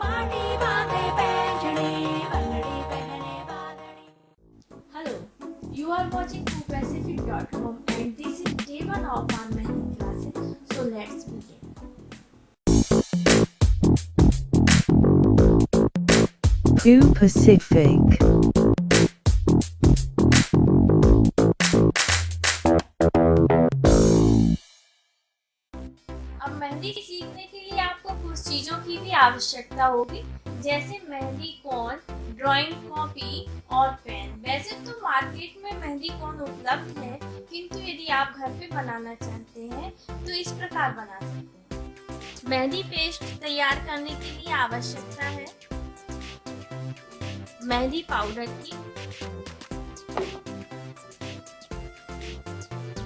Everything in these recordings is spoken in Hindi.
Hello, you are watching foodpacific.com and this is day 1 of our menu classes. So let's begin. Food Pacific. अब मेहंदी सीखने के लिए आपको कुछ चीजों की भी आवश्यकता होगी, जैसे मेहंदी कोन, ड्राइंग कॉपी और पेन। वैसे तो मार्केट में मेहंदी कोन उपलब्ध है, किंतु यदि आप घर पे बनाना चाहते हैं तो इस प्रकार बना सकते हैं। मेहंदी पेस्ट तैयार करने के लिए आवश्यकता है मेहंदी पाउडर की,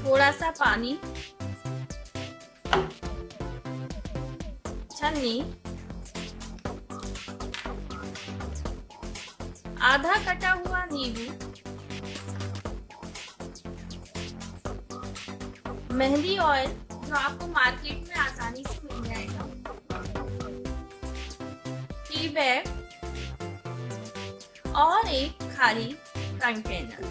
थोड़ा सा पानी, छन्नी, आधा कटा हुआ नींबू, मेहंदी ऑयल जो आपको मार्केट में आसानी से मिल जाएगा, टी बैग और एक खाली कंटेनर।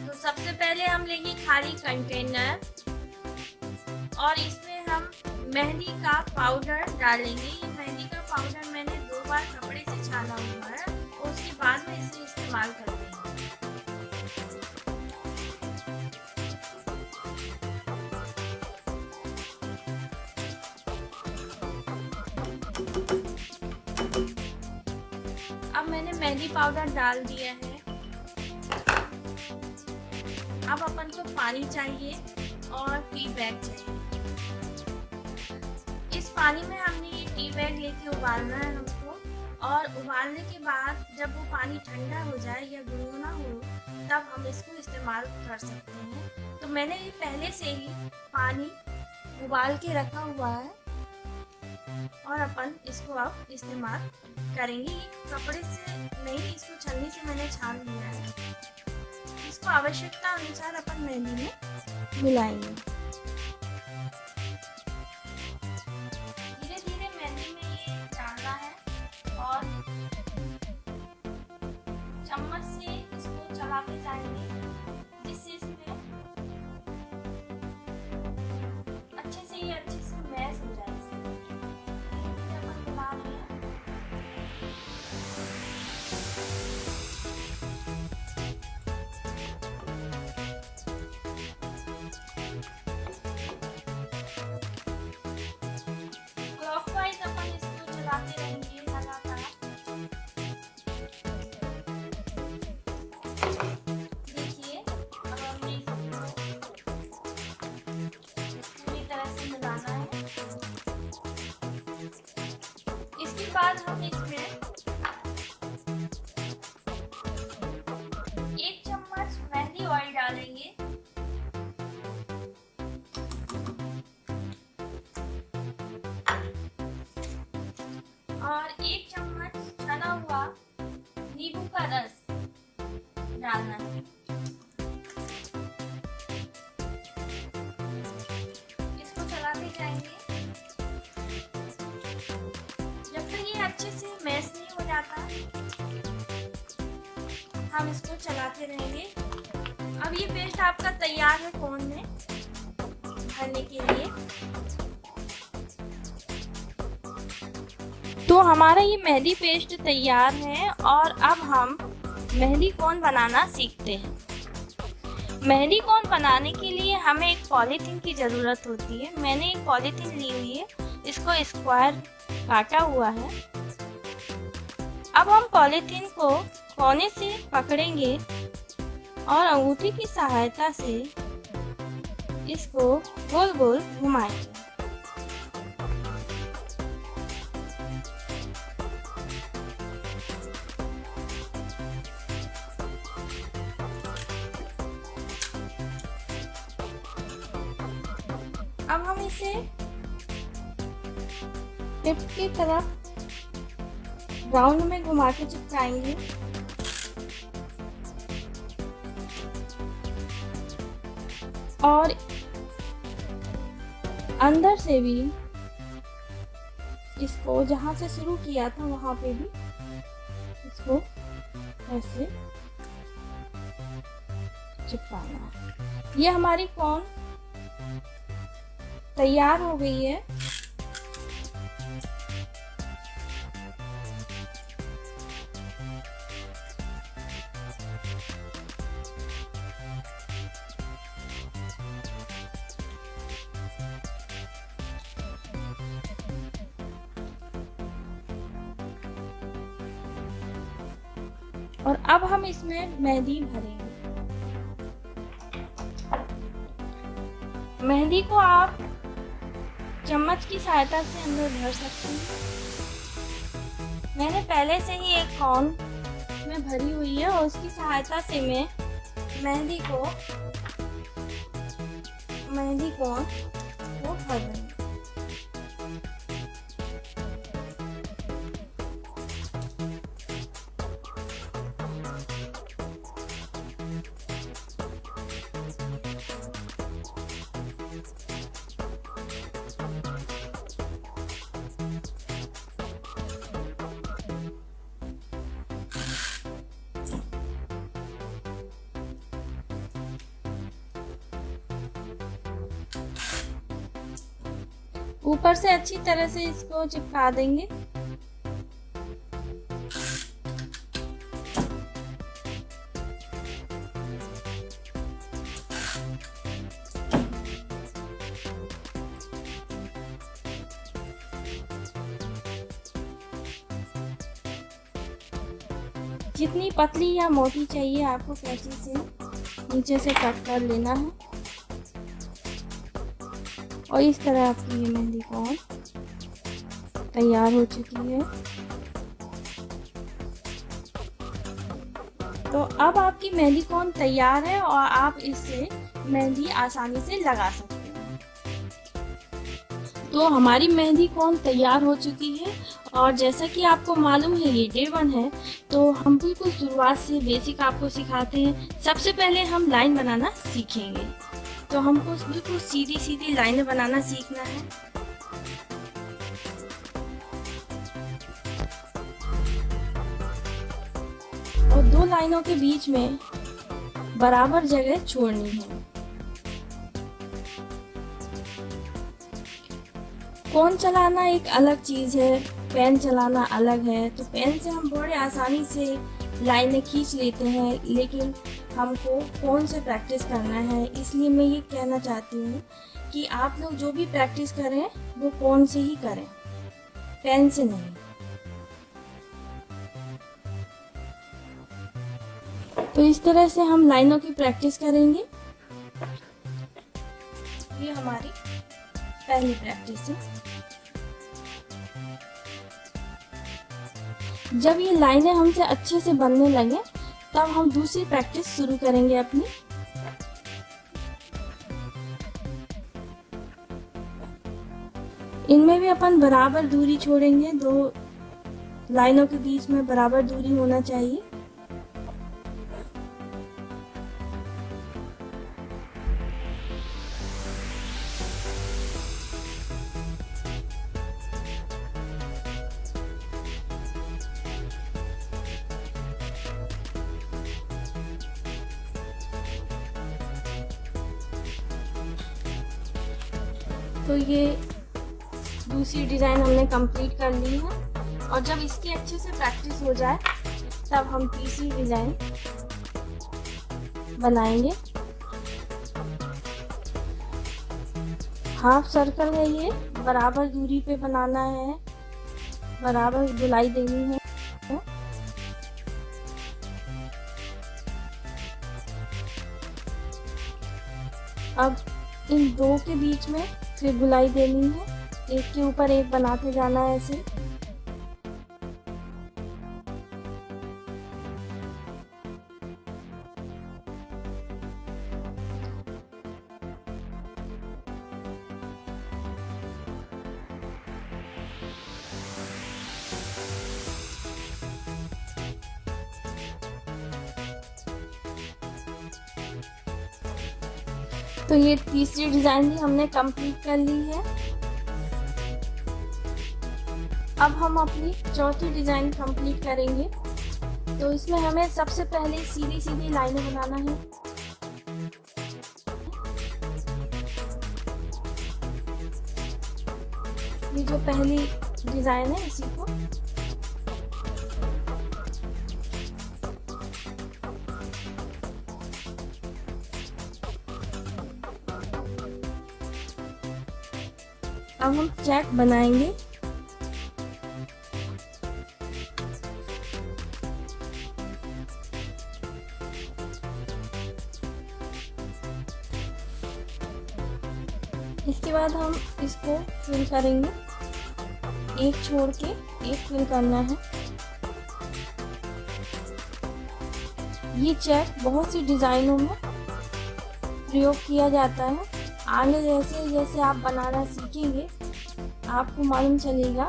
तो सबसे पहले हम लेंगे खाली कंटेनर और इसमें हम मेहंदी का पाउडर डालेंगे। ये मेहंदी का पाउडर मैंने 2 बार कपड़े से छाना हुआ है और उसके बाद में इसे इस्तेमाल कर देंगे। अब मैंने मेहंदी पाउडर डाल दिया है। अब अपन को पानी चाहिए और टी बैग चाहिए। इस पानी में हमने ये टी बैग लेके उबालना है हमको, और उबालने के बाद जब वो पानी ठंडा हो जाए या गुनगुना हो तब हम इसको इस्तेमाल कर सकते हैं। तो मैंने ये पहले से ही पानी उबाल के रखा हुआ है और अपन इसको अब इस्तेमाल करेंगे। ये कपड़े से नहीं, इसको छन्नी से मैंने छान लिया है। इसको आवश्यकता अनुसार अपन मेहंदी में मिलाएंगे। धीरे धीरे मेहंदी में ये डालना है और चम्मच से इसको चलाते जाएंगे, जिससे इसमें अच्छे से मैश हो जाए। क्लॉकवाइज अपन इसको चलाते रहेंगे लगातार। देखिए, अब हमने इसको पूरी तरह से मिलाना है। इसके बाद हम इसमें 1 चम्मच मेहंदी ऑयल डालेंगे और 1 चम्मच छना हुआ नींबू का रस डालना है। इसको चलाते जाएंगे जब तक ये अच्छे से मैश नहीं हो जाता। हम इसको चलाते रहेंगे। अब ये पेस्ट आपका तैयार है कोन में भरने के लिए। तो हमारा ये मेहंदी पेस्ट तैयार है और अब हम मेहंदी कोन बनाना सीखते हैं। मेहंदी कोन बनाने के लिए हमें एक पॉलीथीन की ज़रूरत होती है। मैंने एक पॉलीथीन ली हुई है, इसको स्क्वायर काटा हुआ है। अब हम पॉलीथीन को कोने से पकड़ेंगे और अंगूठी की सहायता से इसको गोल गोल घुमाएंगे। अब हम इसे टिप की तरफ राउंड में घुमा के चिपकाएंगे। और अंदर से भी इसको जहाँ से शुरू किया था वहाँ पे भी इसको ऐसे चिपकाना है। ये हमारी कोन तैयार हो गई है। और अब हम इसमें मेहंदी भरेंगे। मेहंदी को आप चम्मच की सहायता से अंदर भर सकते हैं। मैंने पहले से ही एक कोन में भरी हुई है और उसकी सहायता से मैं मेहंदी कोन को भर रही हूँ। ऊपर से अच्छी तरह से इसको चिपका देंगे। जितनी पतली या मोटी चाहिए आपको कैंची से नीचे से कट कर लेना है और इस तरह आपकी ये मेहंदी कोन तैयार हो चुकी है। तो अब आपकी मेहंदी कोन तैयार है और आप इससे मेहंदी आसानी से लगा सकते हैं। तो हमारी मेहंदी कोन तैयार हो चुकी है और जैसा कि आपको मालूम है ये डे 1 है, तो हम बिल्कुल शुरुआत से बेसिक आपको सिखाते हैं। सबसे पहले हम लाइन बनाना सीखेंगे। तो हमको बिल्कुल सीधी सीधी लाइनें बनाना सीखना है। और दो लाइनों के बीच में बराबर जगह छोड़नी है। कोन चलाना एक अलग चीज है, पेन चलाना अलग है। तो पेन से हम बड़े आसानी से लाइनें खींच लेते हैं, लेकिन हमको कोन से प्रैक्टिस करना है। इसलिए मैं ये कहना चाहती हूँ कि आप लोग जो भी प्रैक्टिस करें वो कोन से ही करें, पेन से नहीं। तो इस तरह से हम लाइनों की प्रैक्टिस करेंगे। ये हमारी पहली प्रैक्टिस है। जब ये लाइनें हमसे अच्छे से बनने लगे तब हम दूसरी प्रैक्टिस शुरू करेंगे अपनी। इनमें भी अपन बराबर दूरी छोड़ेंगे, दो लाइनों के बीच में बराबर दूरी होना चाहिए। तो ये दूसरी डिज़ाइन हमने कंप्लीट कर ली है और जब इसकी अच्छे से प्रैक्टिस हो जाए तब हम तीसरी डिज़ाइन बनाएंगे। हाफ सर्कल है, ये बराबर दूरी पे बनाना है, बराबर गोलाई देनी है। अब इन दो के बीच में फिर गोलाई देनी है, एक के ऊपर एक बनाते जाना है ऐसे। तो ये तीसरी डिजाइन भी हमने कंप्लीट कर ली है। अब हम अपनी चौथी डिजाइन कंप्लीट करेंगे। तो इसमें हमें सबसे पहले सीधी सीधी लाइनें बनाना है। ये जो पहली डिजाइन है इसी को अब हम चेक बनाएंगे। इसके बाद हम इसको फिल करेंगे, एक छोड़ के एक फिल करना है। ये चेक बहुत सी डिजाइनों में प्रयोग किया जाता है। आगे जैसे जैसे आप बनाना सीखेंगे आपको मालूम चलेगा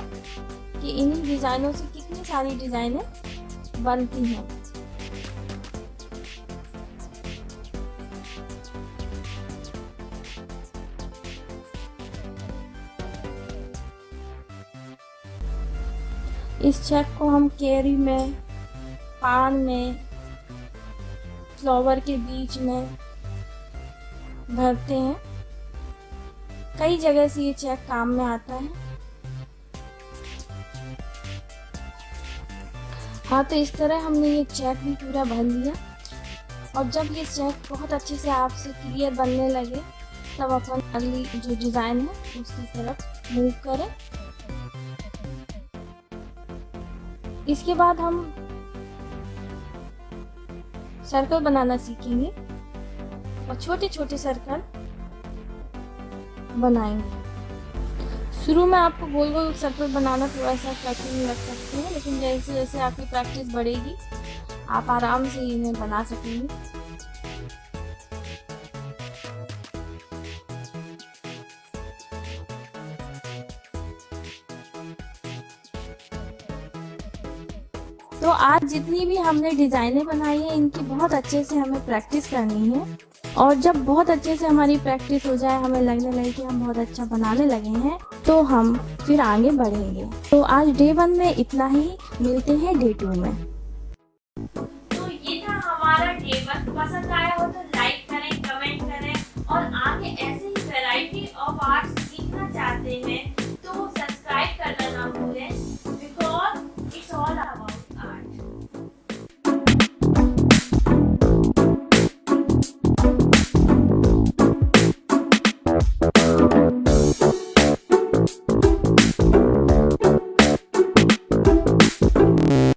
कि इन्हीं डिजाइनों से कितनी सारी डिजाइनें बनती हैं। इस चेक को हम कैरी में, पान में, फ्लावर के बीच में भरते हैं। कई जगह से ये चेक काम में आता है। हाँ, तो इस तरह हमने ये चेक भी पूरा भर लिया। और जब ये चेक बहुत अच्छे से आपसे क्लियर बनने लगे तब अपन अगली जो डिजाइन है उसकी तरफ मूव करें। इसके बाद हम सर्कल बनाना सीखेंगे और छोटे छोटे सर्कल बनाएंगे। शुरू में आपको गोल गोल सर्कल बनाना थोड़ा सा कठिन लग सकते हैं, लेकिन जैसे जैसे आपकी प्रैक्टिस बढ़ेगी आप आराम से इन्हें बना सकेंगे। तो आज जितनी भी हमने डिजाइनें बनाई है इनकी बहुत अच्छे से हमें प्रैक्टिस करनी है। और जब बहुत अच्छे से हमारी प्रैक्टिस हो जाए, हमें लगने लगे कि हम बहुत अच्छा बनाने लगे हैं, तो हम फिर आगे बढ़ेंगे। तो आज डे 1 में इतना ही, मिलते हैं डे 2 में। तो ये था हमारा डे 1। पसंद आया